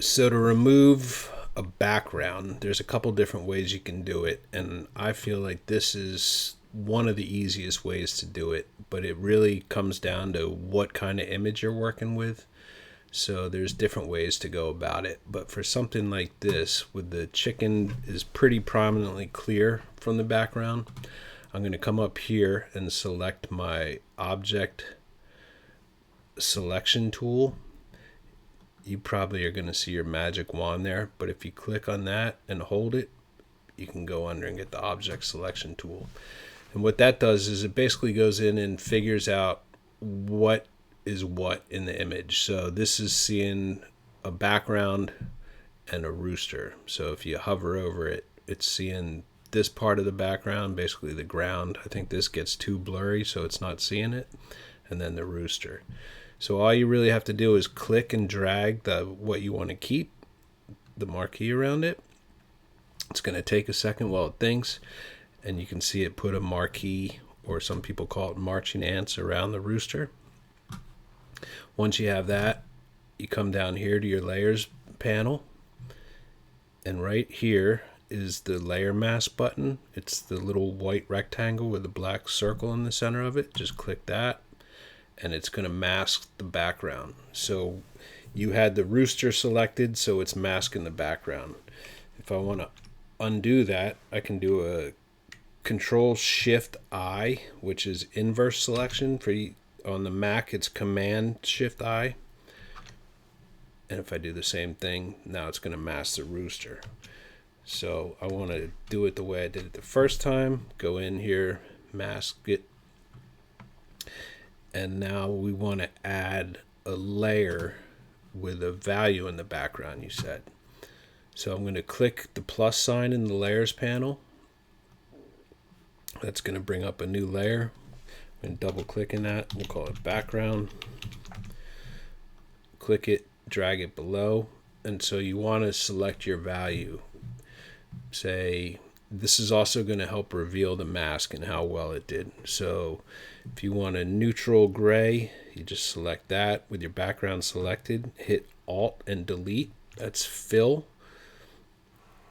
So to remove a background, there's a couple different ways you can do it, and I feel like this is one of the easiest ways to do it, but it really comes down to what kind of image you're working with. So there's different ways to go about it, but for something like this, with the chicken is pretty prominently clear from the background, I'm going to come up here and select my object selection tool. You probably are going to see your magic wand there, but if you click on that and hold it, you can go under and get the object selection tool. And what that does is it basically goes in and figures out what is what in the image. So this is seeing a background and a rooster. So if you hover over it, it's seeing this part of the background, basically the ground. I think this gets too blurry, so it's not seeing it. And then the rooster. So all you really have to do is click and drag what you want to keep, the marquee around it. It's going to take a second while it thinks, and you can see it put a marquee, or some people call it marching ants, around the rooster. Once you have that, you come down here to your layers panel, and right here is the layer mask button. It's the little white rectangle with a black circle in the center of it. Just click that, and it's going to mask the background. So you had the rooster selected, so it's masking the background. If I want to undo that, I can do a Control-Shift-I, which is inverse selection. On the Mac, it's Command-Shift-I. And if I do the same thing, now it's going to mask the rooster. So I want to do it the way I did it the first time. Go in here, mask it. And now we want to add a layer with a value in the background you set. So I'm going to click the plus sign in the layers panel. That's going to bring up a new layer. I'm going to double click in that. We'll call it background. Click it, drag it below. And so you want to select your value. Say, this is also going to help reveal the mask and how well it did. So if you want a neutral gray, you just select that with your background selected. Hit Alt and Delete. That's fill.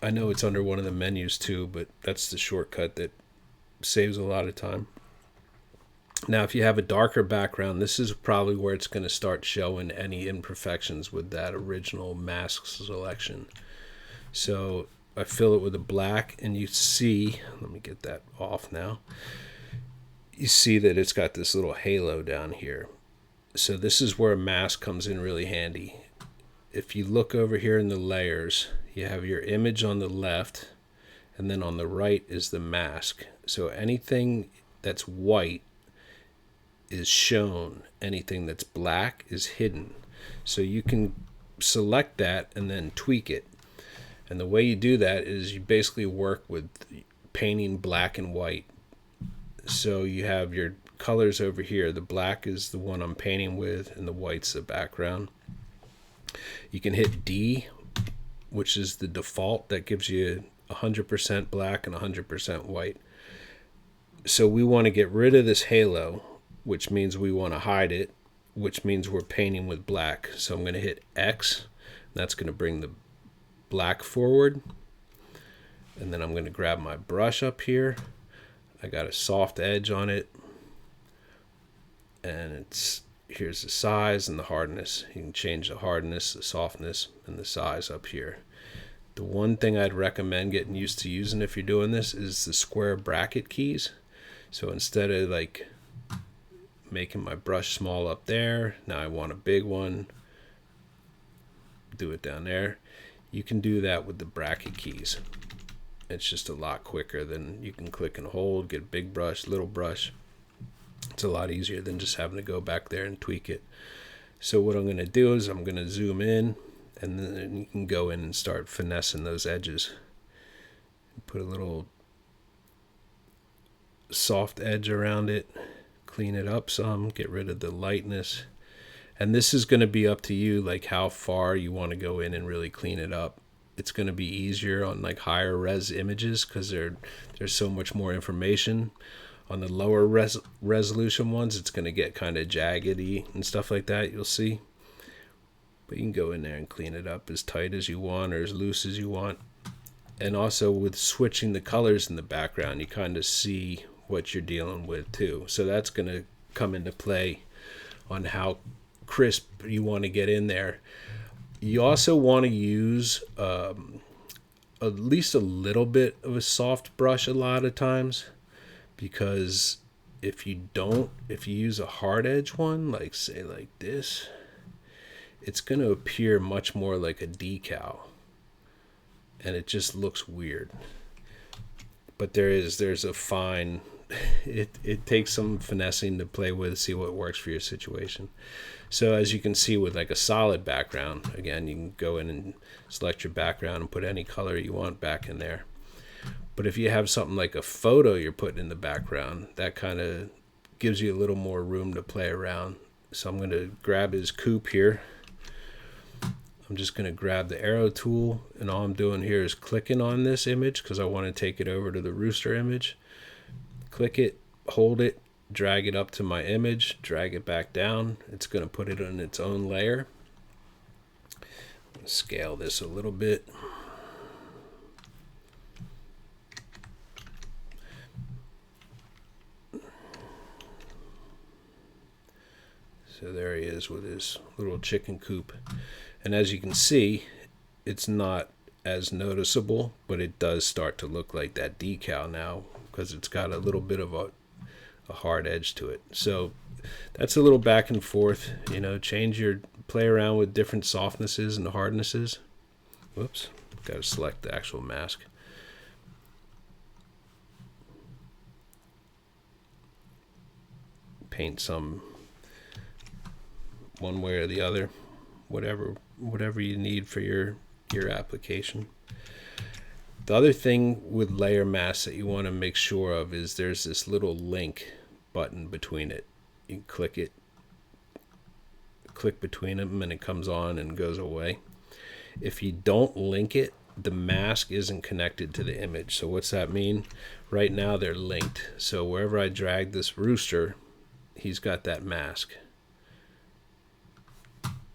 I know it's under one of the menus too, but that's the shortcut that saves a lot of time. Now, if you have a darker background, this is probably where it's going to start showing any imperfections with that original mask selection. So I fill it with a black, and you see, let me get that off now. You see that it's got this little halo down here. So this is where a mask comes in really handy. If you look over here in the layers, you have your image on the left, and then on the right is the mask. So anything that's white is shown. Anything that's black is hidden. So you can select that and then tweak it. And the way you do that is you basically work with painting black and white. So you have your colors over here. The black is the one I'm painting with, and the white's the background. You can hit D, which is the default. That gives you 100% black and 100% white. So we want to get rid of this halo, which means we want to hide it, which means we're painting with black. So I'm going to hit X. That's going to bring the black forward. And then I'm going to grab my brush up here. I got a soft edge on it. And here's the size and the hardness. You can change the hardness, the softness, and the size up here. The one thing I'd recommend getting used to using if you're doing this is the square bracket keys. So instead of like making my brush small up there, now I want a big one, do it down there. You can do that with the bracket keys. It's just a lot quicker than you can click and hold, get a big brush, little brush. It's a lot easier than just having to go back there and tweak it. So what I'm going to do is I'm going to zoom in, and then you can go in and start finessing those edges. Put a little soft edge around it, clean it up some, get rid of the lightness. And this is going to be up to you, like how far you want to go in and really clean it up. It's going to be easier on like higher res images because there's so much more information. On the lower resolution ones, it's going to get kind of jaggedy and stuff like that, you'll see. But you can go in there and clean it up as tight as you want or as loose as you want. And also with switching the colors in the background, you kind of see what you're dealing with too. So that's going to come into play on how crisp you want to get in there. You also want to use at least a little bit of a soft brush a lot of times, because if you use a hard edge one, like say like this, it's going to appear much more like a decal, and it just looks weird. But there's a fine, it takes some finessing to play with, see what works for your situation. So as you can see with like a solid background, again, you can go in and select your background and put any color you want back in there. But if you have something like a photo you're putting in the background, that kind of gives you a little more room to play around. So I'm going to grab his coupe here. I'm just going to grab the arrow tool, and all I'm doing here is clicking on this image because I want to take it over to the rooster image. Click it, hold it, drag it up to my image, drag it back down. It's going to put it on its own layer. Scale this a little bit. So there he is with his little chicken coop. And as you can see, it's not as noticeable, but it does start to look like that decal now because it's got a little bit of a hard edge to it. So that's a little back and forth, play around with different softnesses and hardnesses. Whoops, got to select the actual mask. Paint some one way or the other, whatever you need for your application. The other thing with layer masks that you want to make sure of is there's this little link button between it. You click it, click between them, and it comes on and goes away. If you don't link it, the mask isn't connected to the image. So what's that mean? Right now they're linked. So wherever I drag this rooster, he's got that mask.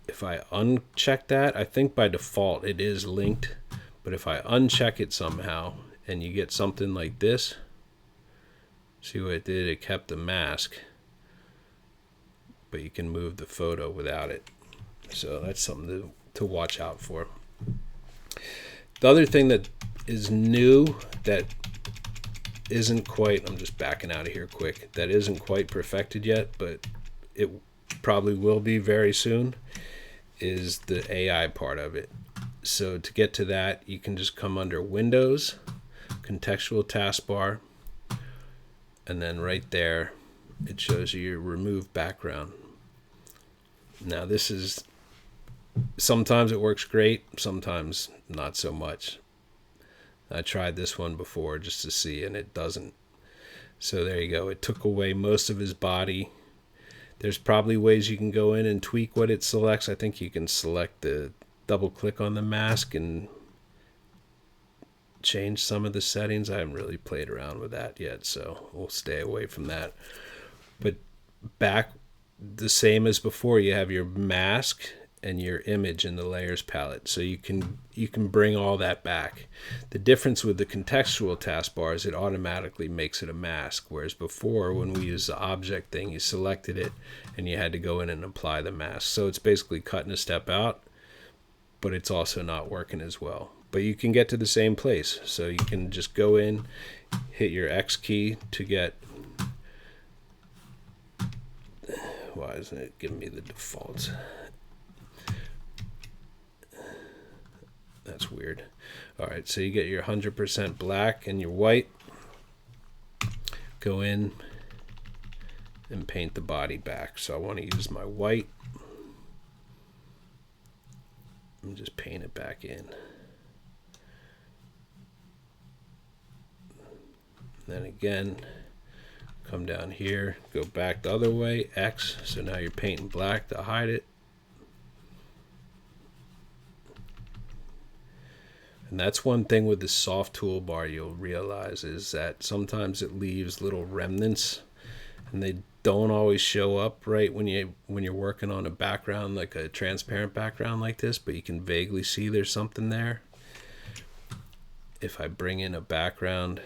If I uncheck that, I think by default it is linked, but if I uncheck it somehow and you get something like this, see what it did? It kept the mask, but you can move the photo without it. So that's something to watch out for. The other thing that is new that isn't quite, I'm just backing out of here quick, that isn't quite perfected yet, but it probably will be very soon, is the AI part of it. So to get to that, you can just come under Windows, Contextual Taskbar, and then right there it shows you your remove background. Now this is, sometimes it works great, sometimes not so much. I tried this one before just to see, and it doesn't. So there you go, it took away most of his body. There's probably ways you can go in and tweak what it selects. I think you can select the double click on the mask and change some of the settings. I haven't really played around with that yet, so we'll stay away from that. But back the same as before, you have your mask and your image in the layers palette, so you can bring all that back. The difference with the contextual taskbar is it automatically makes it a mask, whereas before when we used the object thing, you selected it and you had to go in and apply the mask. So it's basically cutting a step out, but it's also not working as well. But you can get to the same place, so you can just go in, hit your X key to get, why isn't it giving me the defaults? That's weird. All right, so you get your 100% black and your white. Go in and paint the body back. So I want to use my white and just paint it back in. Then again, come down here, go back the other way, X. So now you're painting black to hide it. And that's one thing with the soft toolbar you'll realize is that sometimes it leaves little remnants, and they don't always show up right when you're working on a background, like a transparent background like this, but you can vaguely see there's something there. If I bring in a background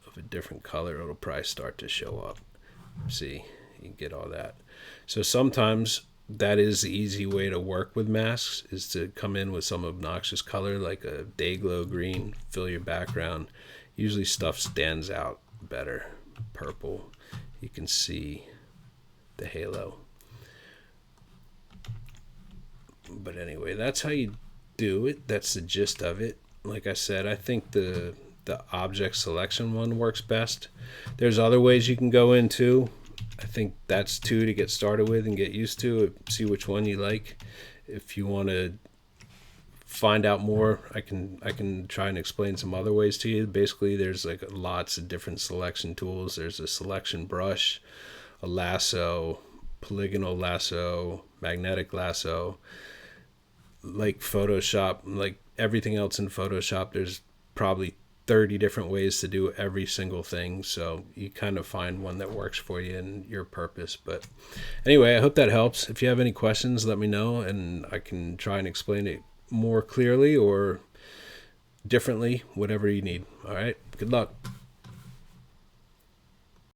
of a different color, it'll probably start to show up. See, you get all that. So sometimes that is the easy way to work with masks, is to come in with some obnoxious color like a day glow green, fill your background. Usually stuff stands out better. Purple, you can see the halo. But anyway, that's how you do it. That's the gist of it. Like I said, I think the object selection one works best. There's other ways you can go into. I think that's two to get started with and get used to. See which one you like. If you want to find out more, I can try and explain some other ways to you. Basically, there's like lots of different selection tools. There's a selection brush, a lasso, polygonal lasso, magnetic lasso. Like Photoshop, like everything else in Photoshop, there's probably 30 different ways to do every single thing. So you kind of find one that works for you and your purpose. But anyway, I hope that helps. If you have any questions, let me know and I can try and explain it more clearly or differently, whatever you need. All right. Good luck.